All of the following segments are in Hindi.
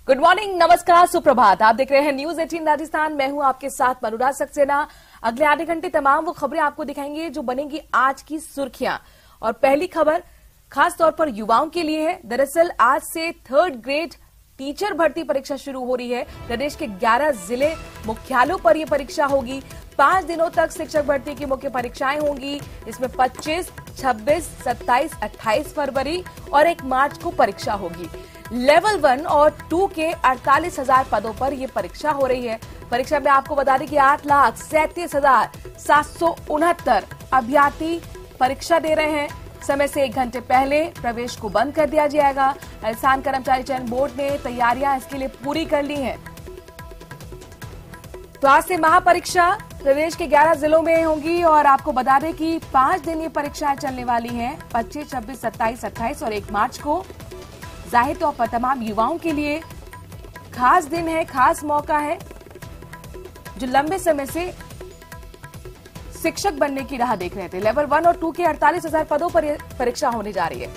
गुड मॉर्निंग, नमस्कार, सुप्रभात। आप देख रहे हैं न्यूज 18 राजस्थान। मैं हूं आपके साथ अनुराग सक्सेना। अगले आधे घंटे तमाम वो खबरें आपको दिखाएंगे जो बनेंगी आज की सुर्खियां। और पहली खबर खास तौर पर युवाओं के लिए है। दरअसल आज से 3rd ग्रेड टीचर भर्ती परीक्षा शुरू हो रही है। प्रदेश के 11 जिले मुख्यालयों पर यह परीक्षा होगी। 5 दिनों तक शिक्षक भर्ती की मुख्य परीक्षाएं होंगी। इसमें 25, 26, 27, 28 फरवरी और 1 मार्च को परीक्षा होगी। लेवल 1 और 2 के 48,000 पदों पर यह परीक्षा हो रही है। परीक्षा में आपको बता दें कि 8,37,769 अभ्यर्थी परीक्षा दे रहे हैं। समय से 1 घंटे पहले प्रवेश को बंद कर दिया जाएगा। राजस्थान कर्मचारी चयन बोर्ड ने तैयारियां इसके लिए पूरी कर ली हैं। तो आज से महापरीक्षा प्रदेश के 11 जिलों में होंगी और आपको बता दें कि 5 दिन ये परीक्षाएं चलने वाली हैं। 25, 26, 27, 28 और 1 मार्च को। जाहिर तौर पर तमाम युवाओं के लिए खास दिन है, खास मौका है, जो लंबे समय से शिक्षक बनने की राह देख रहे थे। लेवल 1 और 2 के 48,000 पदों पर यह परीक्षा होने जा रही है।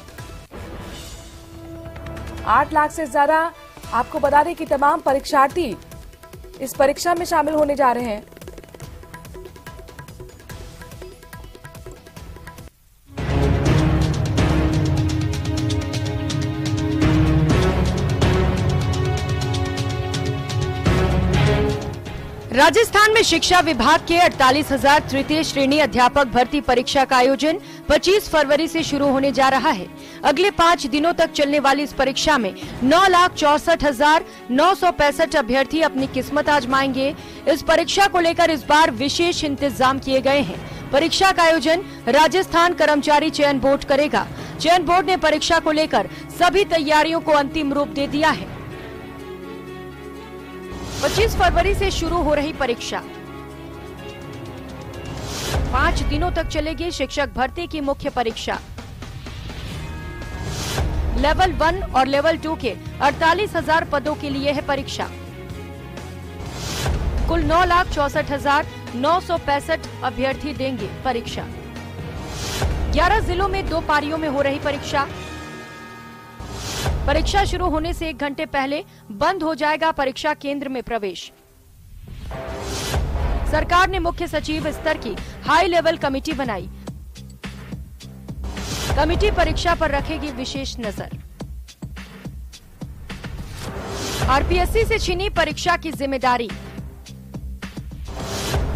8 लाख से ज्यादा आपको बता दें कि तमाम परीक्षार्थी इस परीक्षा में शामिल होने जा रहे हैं। राजस्थान में शिक्षा विभाग के 48,000 तृतीय श्रेणी अध्यापक भर्ती परीक्षा का आयोजन 25 फरवरी से शुरू होने जा रहा है। अगले 5 दिनों तक चलने वाली इस परीक्षा में 9,64,965 अभ्यर्थी अपनी किस्मत आजमाएंगे। इस परीक्षा को लेकर इस बार विशेष इंतजाम किए गए हैं। परीक्षा का आयोजन राजस्थान कर्मचारी चयन बोर्ड करेगा। चयन बोर्ड ने परीक्षा को लेकर सभी तैयारियों को अंतिम रूप दे दिया है। 25 फरवरी से शुरू हो रही परीक्षा 5 दिनों तक चलेगी। शिक्षक भर्ती की मुख्य परीक्षा लेवल 1 और लेवल 2 के 48,000 पदों के लिए है परीक्षा। कुल 9,64,965 अभ्यर्थी देंगे परीक्षा। 11 जिलों में 2 पारियों में हो रही परीक्षा। परीक्षा शुरू होने से 1 घंटे पहले बंद हो जाएगा परीक्षा केंद्र में प्रवेश। सरकार ने मुख्य सचिव स्तर की हाई लेवल कमेटी बनाई। कमेटी परीक्षा पर रखेगी विशेष नजर। आरपीएससी से छीनी परीक्षा की जिम्मेदारी।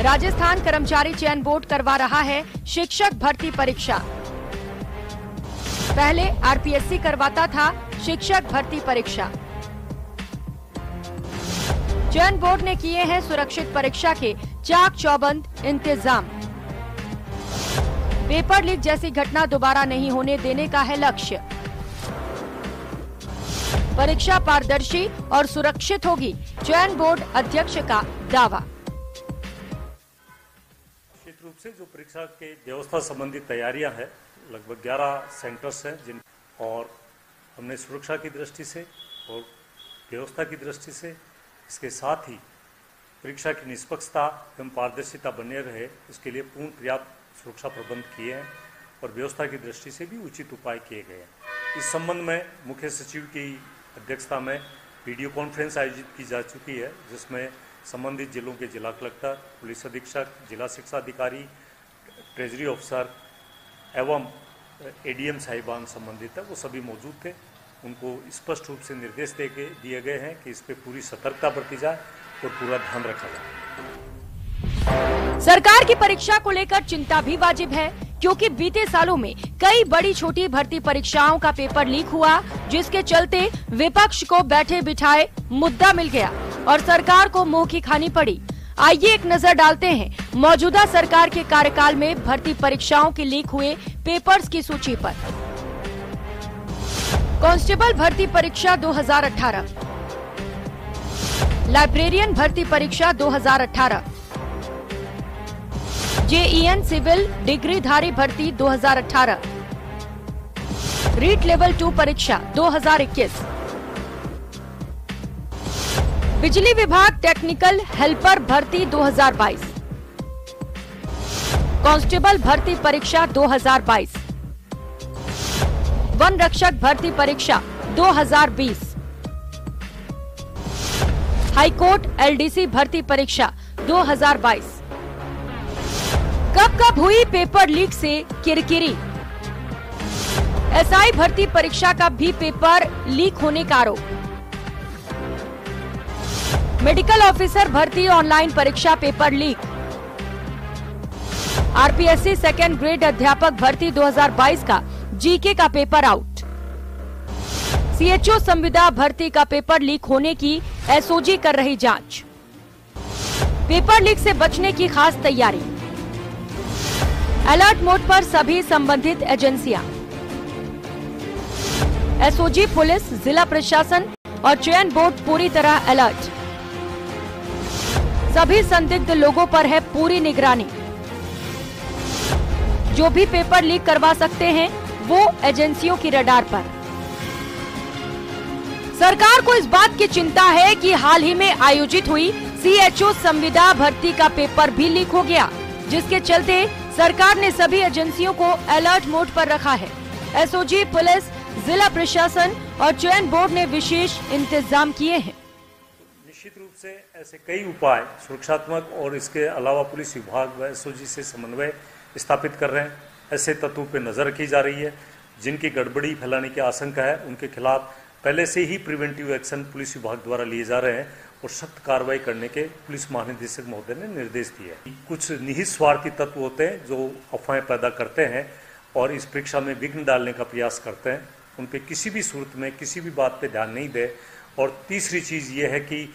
राजस्थान कर्मचारी चयन बोर्ड करवा रहा है शिक्षक भर्ती परीक्षा। पहले आरपीएससी करवाता था शिक्षक भर्ती परीक्षा। चयन बोर्ड ने किए हैं सुरक्षित परीक्षा के चाक चौबंद इंतजाम। पेपर लीक जैसी घटना दोबारा नहीं होने देने का है लक्ष्य। परीक्षा पारदर्शी और सुरक्षित होगी, चयन बोर्ड अध्यक्ष का दावा। निश्चित रूप से जो परीक्षा के व्यवस्था संबंधी तैयारियां हैं, लगभग 11 सेंटर्स हैं और हमने सुरक्षा की दृष्टि से और व्यवस्था की दृष्टि से, इसके साथ ही परीक्षा की निष्पक्षता एवं पारदर्शिता बने रहे, इसके लिए पूर्ण पर्याप्त सुरक्षा प्रबंध किए हैं और व्यवस्था की दृष्टि से भी उचित उपाय किए गए हैं। इस संबंध में मुख्य सचिव की अध्यक्षता में वीडियो कॉन्फ्रेंस आयोजित की जा चुकी है, जिसमें संबंधित जिलों के जिला कलेक्टर, पुलिस अधीक्षक, जिला शिक्षा अधिकारी, ट्रेजरी ऑफिसर एवं एडीएम साहिबान संबंधित है, वो सभी मौजूद थे। उनको स्पष्ट रूप से निर्देश दिए गए हैं कि इस पे पूरी सतर्कता बरती जाए और पूरा ध्यान रखा जाए। सरकार की परीक्षा को लेकर चिंता भी वाजिब है, क्योंकि बीते सालों में कई बड़ी छोटी भर्ती परीक्षाओं का पेपर लीक हुआ, जिसके चलते विपक्ष को बैठे बिठाए मुद्दा मिल गया और सरकार को मुंह की खानी पड़ी। आइए एक नजर डालते हैं मौजूदा सरकार के कार्यकाल में भर्ती परीक्षाओं के लीक हुए पेपर्स की सूची पर। कांस्टेबल भर्ती परीक्षा 2018, लाइब्रेरियन भर्ती परीक्षा 2018, जेईएन सिविल डिग्रीधारी भर्ती 2018, रीट लेवल 2 परीक्षा 2021, बिजली विभाग टेक्निकल हेल्पर भर्ती 2022, कांस्टेबल भर्ती परीक्षा 2022, वन रक्षक भर्ती परीक्षा 2020, हाईकोर्ट एलडीसी भर्ती परीक्षा 2022। कब हुई पेपर लीक से किरकिरी। एसआई भर्ती परीक्षा का भी पेपर लीक होने का आरोप। मेडिकल ऑफिसर भर्ती ऑनलाइन परीक्षा paper leak. RPSC second grade अध्यापक भर्ती 2022 का जीके का पेपर आउट। सीएचओ संविदा भर्ती का पेपर लीक होने की एसओजी कर रही जांच। पेपर लीक से बचने की खास तैयारी। अलर्ट मोड पर सभी संबंधित एजेंसियां। एसओजी, पुलिस, जिला प्रशासन और चयन बोर्ड पूरी तरह अलर्ट। सभी संदिग्ध लोगों पर है पूरी निगरानी। जो भी पेपर लीक करवा सकते हैं वो एजेंसियों की रडार पर। सरकार को इस बात की चिंता है कि हाल ही में आयोजित हुई सीएचओ संविदा भर्ती का पेपर भी लीक हो गया, जिसके चलते सरकार ने सभी एजेंसियों को अलर्ट मोड पर रखा है। एसओजी, पुलिस, जिला प्रशासन और चयन बोर्ड ने विशेष इंतजाम किए हैं। निश्चित रूप से ऐसे कई उपाय सुरक्षात्मक और इसके अलावा पुलिस विभाग व एसओजी से समन्वय स्थापित कर रहे हैं। ऐसे तत्वों पर नजर रखी जा रही है जिनकी गड़बड़ी फैलाने की आशंका है, उनके खिलाफ पहले से ही प्रिवेंटिव एक्शन पुलिस विभाग द्वारा लिए जा रहे हैं और सख्त कार्रवाई करने के पुलिस महानिदेशक महोदय ने निर्देश दिए। कुछ निहित स्वार्थी तत्व होते हैं जो अफवाहें पैदा करते हैं और इस परीक्षा में विघ्न डालने का प्रयास करते हैं। उन पे किसी भी सूरत में किसी भी बात पे ध्यान नहीं दे। और तीसरी चीज़ ये है कि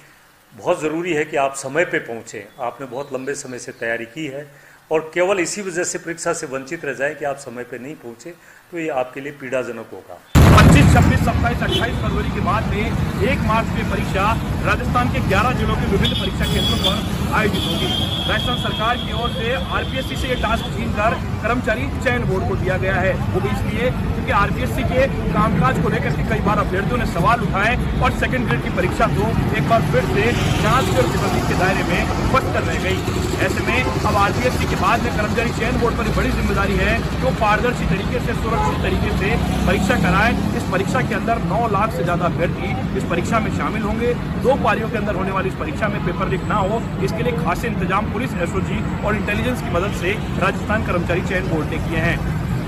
बहुत ज़रूरी है कि आप समय पे पहुँचें। आपने बहुत लंबे समय से तैयारी की है और केवल इसी वजह से परीक्षा से वंचित रह जाए कि आप समय पे नहीं पहुँचे तो ये आपके लिए पीड़ाजनक होगा। 25, 26, 27, 28 फरवरी के बाद में 1 मार्च में परीक्षा राजस्थान के 11 जिलों के विभिन्न परीक्षा केंद्रों पर आयोजित होगी। राजस्थान सरकार की ओर से आरपीएससी से ये टास्क छीनकर कर्मचारी चयन बोर्ड को दिया गया है। वो भी इसलिए क्योंकि आरपीएससी के कामकाज को लेकर के कई बार अभ्यर्थियों ने सवाल उठाए और सेकंड ग्रेड की परीक्षा को एक बार फिर से जांच और जिम्मेदारी के दायरे में फंस कर रह गई। ऐसे में अब आरपीएससी के बाद में कर्मचारी चयन बोर्ड पर बड़ी जिम्मेदारी है कि वो पारदर्शी तरीके से, सुरक्षित तरीके से परीक्षा कराएं। इस परीक्षा के अंदर 9 लाख से ज्यादा अभ्यर्थी इस परीक्षा में शामिल होंगे। 2 पारियों के अंदर होने वाली इस परीक्षा में पेपर लीक ना हो, इसके लिए खासे इंतजाम पुलिस, एसओजी और इंटेलिजेंस की मदद से राजस्थान कर्मचारी चयन बोर्ड ने किए हैं।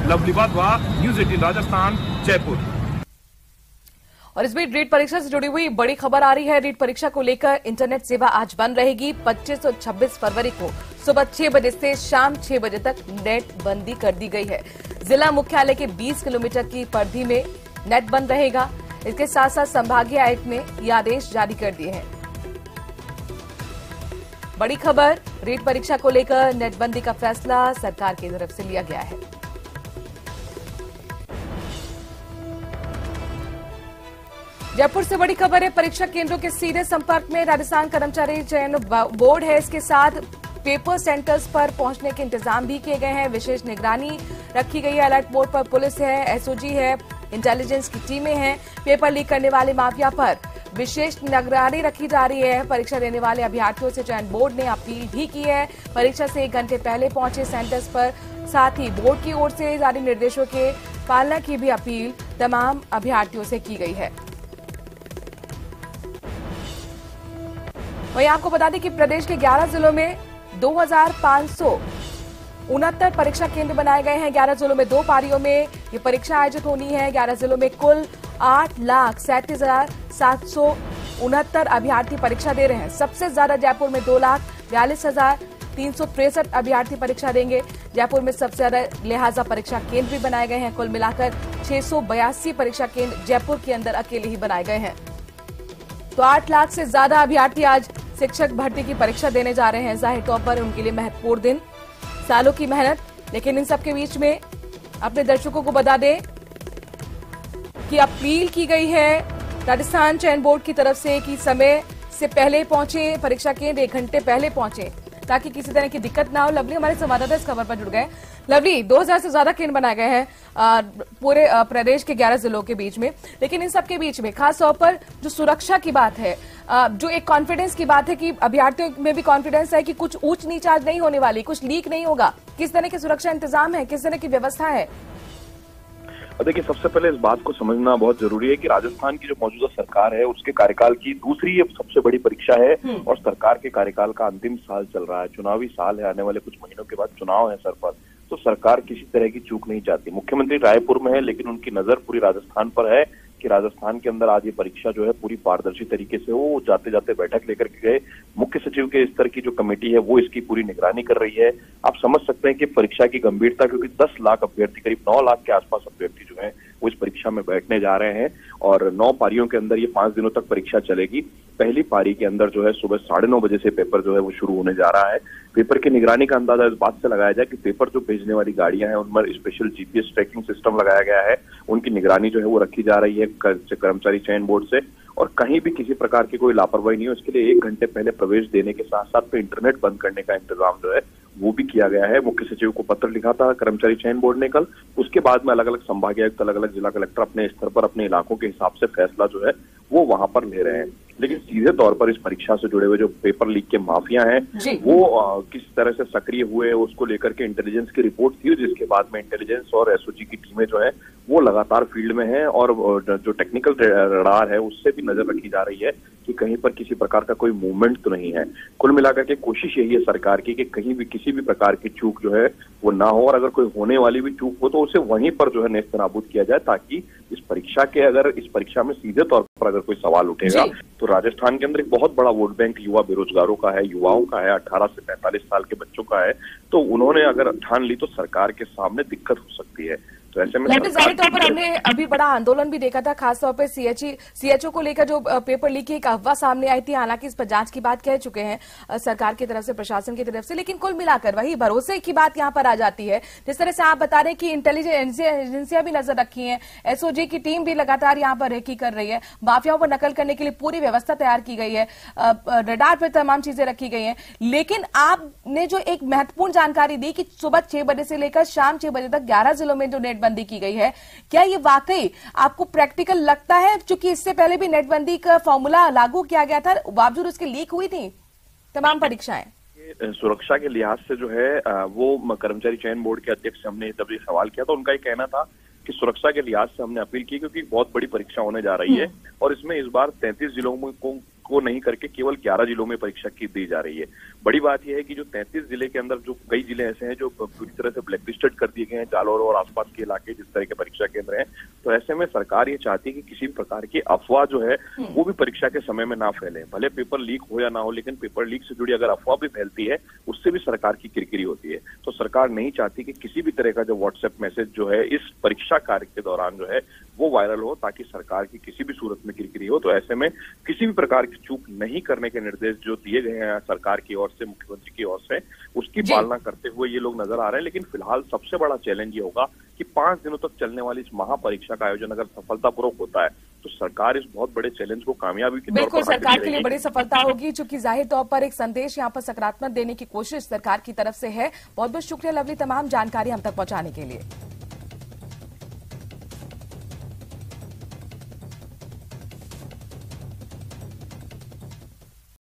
Lovely Wadhwa, news 18 Rajasthan, Jaipur. और इस बीच रीट परीक्षा से जुड़ी हुई बड़ी खबर आ रही है। रीट परीक्षा को लेकर इंटरनेट सेवा आज बंद रहेगी। 25 और 26 फरवरी को सुबह 6 बजे से शाम 6 बजे तक नेट बंदी कर दी गई है। जिला मुख्यालय के 20 किलोमीटर की परिधि में नेट बंद रहेगा। इसके साथ साथ संभागीय आयुक्त ने ये आदेश जारी कर दिए हैं। बड़ी खबर, रीट परीक्षा को लेकर नेटबंदी का फैसला सरकार की तरफ से लिया गया है। जयपुर से बड़ी खबर है, परीक्षा केंद्रों के सीधे संपर्क में राजस्थान कर्मचारी चयन बोर्ड है। इसके साथ पेपर सेंटर्स पर पहुंचने के इंतजाम भी किए गए हैं। विशेष निगरानी रखी गई है। अलर्ट मोड पर पुलिस है, एसओजी है, इंटेलिजेंस की टीमें हैं। पेपर लीक करने वाले माफिया पर विशेष निगरानी रखी जा रही है। परीक्षा देने वाले अभ्यर्थियों से चयन बोर्ड ने अपील भी की है। परीक्षा से 1 घंटे पहले पहुंचे सेंटर्स पर। साथ ही बोर्ड की ओर से जारी निर्देशों के पालना की भी अपील तमाम अभ्यर्थियों से की गई है। वहीं आपको बता दें कि प्रदेश के 11 जिलों में 2569 परीक्षा केंद्र बनाए गए हैं। 11 जिलों में 2 पारियों में ये परीक्षा आयोजित होनी है। 11 जिलों में कुल 8,37,769 अभ्यर्थी परीक्षा दे रहे हैं। सबसे ज्यादा जयपुर में 2,42,363 अभ्यर्थी परीक्षा देंगे। जयपुर में सबसे ज्यादा लिहाजा परीक्षा केंद्र भी बनाए गए हैं। कुल मिलाकर 682 परीक्षा केंद्र जयपुर के अंदर अकेले ही बनाए गए हैं। तो 8 लाख से ज्यादा अभ्यर्थी आज शिक्षक भर्ती की परीक्षा देने जा रहे हैं। जाहिर तौर पर उनके लिए महत्वपूर्ण दिन, सालों की मेहनत। लेकिन इन सबके बीच में अपने दर्शकों को बता दें कि अपील की गई है राजस्थान चयन बोर्ड की तरफ से कि समय से पहले पहुंचे, परीक्षा केंद्र 1 घंटे पहले पहुंचे ताकि किसी तरह की दिक्कत ना हो। लवली हमारे संवाददाता इस खबर पर जुड़ गए। लवली, 2000 से ज्यादा केंद्र बनाए गए हैं पूरे प्रदेश के 11 जिलों के बीच में। लेकिन इन सबके बीच में खास तौर पर जो सुरक्षा की बात है, जो एक कॉन्फिडेंस की बात है कि अभ्यर्थियों में भी कॉन्फिडेंस है कि कुछ ऊंच नीच आज नहीं होने वाली, कुछ लीक नहीं होगा, किस तरह के सुरक्षा इंतजाम है, किस तरह की व्यवस्था है? और देखिए, सबसे पहले इस बात को समझना बहुत जरूरी है कि राजस्थान की जो मौजूदा सरकार है उसके कार्यकाल की दूसरी ये सबसे बड़ी परीक्षा है और सरकार के कार्यकाल का अंतिम साल चल रहा है, चुनावी साल है, आने वाले कुछ महीनों के बाद चुनाव है सर पर। तो सरकार किसी तरह की चूक नहीं चाहती। मुख्यमंत्री रायपुर में है, लेकिन उनकी नजर पूरी राजस्थान पर है कि राजस्थान के अंदर आज ये परीक्षा जो है पूरी पारदर्शी तरीके से हो। जाते जाते बैठक लेकर के गए, मुख्य सचिव के स्तर की जो कमेटी है वो इसकी पूरी निगरानी कर रही है। आप समझ सकते हैं कि परीक्षा की गंभीरता, क्योंकि 10 लाख अभ्यर्थी, करीब 9 लाख के आसपास अभ्यर्थी जो है वो इस परीक्षा में बैठने जा रहे हैं और 9 पारियों के अंदर ये 5 दिनों तक परीक्षा चलेगी। पहली पारी के अंदर जो है सुबह 9:30 बजे से पेपर जो है वो शुरू होने जा रहा है। पेपर की निगरानी का अंदाजा इस बात से लगाया जाए कि पेपर जो भेजने वाली गाड़ियां हैं उनमें स्पेशल जीपीएस ट्रैकिंग सिस्टम लगाया गया है, उनकी निगरानी जो है वो रखी जा रही है कर्मचारी चयन बोर्ड से, और कहीं भी किसी प्रकार की कोई लापरवाही नहीं हो। इसके लिए 1 घंटे पहले प्रवेश देने के साथ साथ इंटरनेट बंद करने का इंतजाम जो है वो भी किया गया है। मुख्य सचिव को पत्र लिखा था कर्मचारी चयन बोर्ड ने कल। उसके बाद में अलग अलग संभागायुक्त, अलग अलग जिला कलेक्टर अपने स्तर पर अपने इलाकों के हिसाब से फैसला जो है वो वहां पर ले रहे हैं। लेकिन सीधे तौर पर इस परीक्षा से जुड़े हुए जो पेपर लीक के माफिया हैं वो किस तरह से सक्रिय हुए उसको लेकर के इंटेलिजेंस की रिपोर्ट थी, जिसके बाद में इंटेलिजेंस और एसओजी की टीमें जो है वो लगातार फील्ड में हैं और जो टेक्निकल रडार है उससे भी नजर रखी जा रही है कि कहीं पर किसी प्रकार का कोई मूवमेंट तो नहीं है। कुल मिलाकर के कोशिश यही है सरकार की कि कहीं भी किसी भी प्रकार की चूक जो है वो ना हो, और अगर कोई होने वाली भी चूक हो तो उसे वहीं पर जो है नेस्तनाबूद किया जाए, ताकि इस परीक्षा में सीधे तौर पर अगर कोई सवाल उठेगा तो राजस्थान के अंदर एक बहुत बड़ा वोट बैंक युवा बेरोजगारों का है, युवाओं का है, 18 से 45 साल के बच्चों का है। तो उन्होंने अगर ठान ली तो सरकार के सामने दिक्कत हो सकती है। तो ऐसे में जाहिर तौर पर हमने अभी बड़ा आंदोलन भी देखा था, खासतौर पर सीएचओ को लेकर जो पेपर लीक की एक अफवाह सामने आई थी। हालांकि इस पर जांच की बात कह चुके हैं सरकार की तरफ से, प्रशासन की तरफ से, लेकिन कुल मिलाकर वही भरोसे की बात यहां पर आ जाती है। जिस तरह से आप बता रहे हैं कि इंटेलिजेंस एजेंसियां भी नजर रखी हैं, एसओजी की टीम भी लगातार यहां पर रेकी कर रही है, माफियाओं पर नकल करने के लिए पूरी व्यवस्था तैयार की गई है, रडार पर तमाम चीजें रखी गई हैं। लेकिन आपने जो एक महत्वपूर्ण जानकारी दी कि सुबह 6 बजे से लेकर शाम 6 बजे तक 11 जिलों में जो नेटबंदी की गई है, क्या ये वाकई आपको प्रैक्टिकल लगता है? क्योंकि इससे पहले भी नेटबंदी का फॉर्मूला लागू किया गया था, बावजूद उसके लीक हुई थी तमाम परीक्षाएं। सुरक्षा के लिहाज से जो है वो कर्मचारी चयन बोर्ड के अध्यक्ष से हमने जब ये सवाल किया तो उनका ये कहना था कि सुरक्षा के लिहाज से हमने अपील की, क्योंकि बहुत बड़ी परीक्षा होने जा रही है और इसमें इस बार 33 जिलों में को नहीं करके केवल 11 जिलों में परीक्षा की दी जा रही है। बड़ी बात यह है कि जो 33 जिले के अंदर जो कई जिले ऐसे हैं जो पूरी तरह से ब्लैकलिस्टेड कर दिए गए हैं, जालौर और आसपास के इलाके जिस तरह के परीक्षा केंद्र हैं, तो ऐसे में सरकार ये चाहती है कि किसी भी प्रकार की अफवाह जो है वो भी परीक्षा के समय में ना फैले। भले पेपर लीक हो या ना हो, लेकिन पेपर लीक से जुड़ी अगर अफवाह भी फैलती है उससे भी सरकार की किरकिरी होती है। तो सरकार नहीं चाहती कि किसी भी तरह का जो व्हाट्सएप मैसेज जो है इस परीक्षा कार्य के दौरान जो है वो वायरल हो, ताकि सरकार की किसी भी सूरत में किरकिरी हो। तो ऐसे में किसी भी प्रकार की चूक नहीं करने के निर्देश जो दिए गए हैं सरकार की ओर से, मुख्यमंत्री की ओर से, उसकी पालना करते हुए ये लोग नजर आ रहे हैं। लेकिन फिलहाल सबसे बड़ा चैलेंज ये होगा कि 5 दिनों तक चलने वाली इस महापरीक्षा का आयोजन अगर सफलतापूर्वक होता है तो सरकार इस बहुत बड़े चैलेंज को कामयाबी के तौर पर सरकार के लिए बड़ी सफलता होगी, चूंकि जाहिर तौर पर एक संदेश यहाँ पर सकारात्मक देने की कोशिश सरकार की तरफ से है। बहुत बहुत शुक्रिया लवली, तमाम जानकारी हम तक पहुंचाने के लिए।